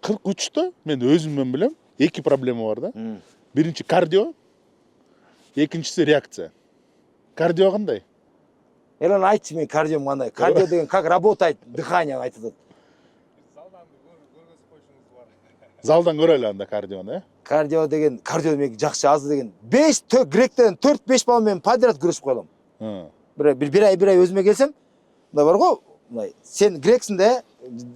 43'te men özümden bilem 2 problema var da. Birinci kardio, ikincisi reaksiya. Kardio qanday? Elan aytшы мен кардиом қандай. Кардио деген как работает дыхание айтады. Залдан көрөлү анда кардиону, Кардио деген кардио мен жақсы азы деген 5 гректен 4-5 балмен подряд күресіп қойылам. Bir ay өзіме келсем, мына бар ғой, мынай сен грексің де,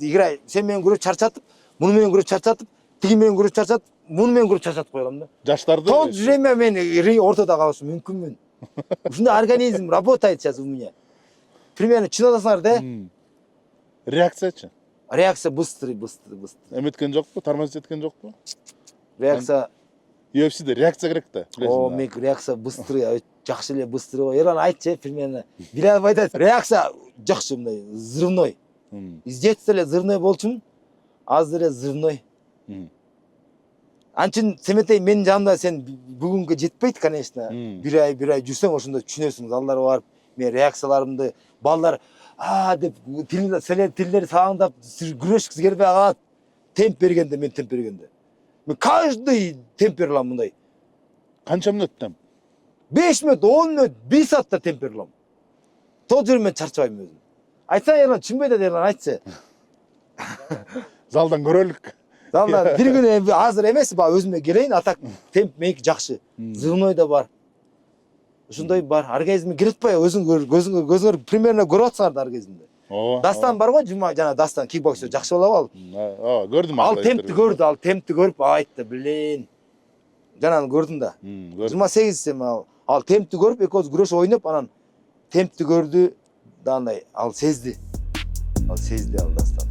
играй, сен менен күресіп чарчатып, мұны менен күресіп чарчатып, тиги менен күресіп чарчатып, мұны менен күресіп чарчатып қойылам да. Жаштарды Тот время мен ортада қалышым мүмкінмін. Ушундай организм работает сейчас у меня. Примерно чынадасыңар да? Реакциячы? Реакция быстрый. Эметкен жокпу, тормоз эткен жокпу? Реакция UFC'де реакция керек да. О, мен реакция быстрый, жақсы эле быстрый ғой. Ерлан айтчы, примерно. Билал айтат, реакция жақсы мындай, взрывной. Из детства эле взрывной болчумун, азыр эле взрывной. Анчын Семетей менин жанымда сен бүгүнгө жетпейт, конечно. Bir ay жүрсөң ошондо түшүнөсүң, залдарга барып, мен реакцияларымды балдар деп тилдери сааңдап күрөшкүсү келбей калат. Темп бергенде мен темп бергенде. Мен каждый темп бере алам мындай. Канча мүнөттөн? 5 мүнөт, 10 мүнөт, 1 саатта темп бере алам. Тот жер мен чарчабайм өзүм. Айтса Ерлан түшүнбөйт Ерлан айтчы. Залдан көрөлүк. Залдан бир күнү азыр эмес, ба өзүмө келейин, атак темп меники жакшы. Взрывной да бар. Ушундай бар. Организмге кирип атпай, көзүңөр примерно көрүп атсыңар организмди. Дастан бар го, жума жана Дастан кикбоксер жакшы болуп алып. Көрдүм. Ал темпти көрүп айтты, билин. Жананы көрдүм да. 28 сем ал темпти көрүп, экөөбүз күрөш ойноп, анан темпти көрдү да андай, ал сезди ал Дастан.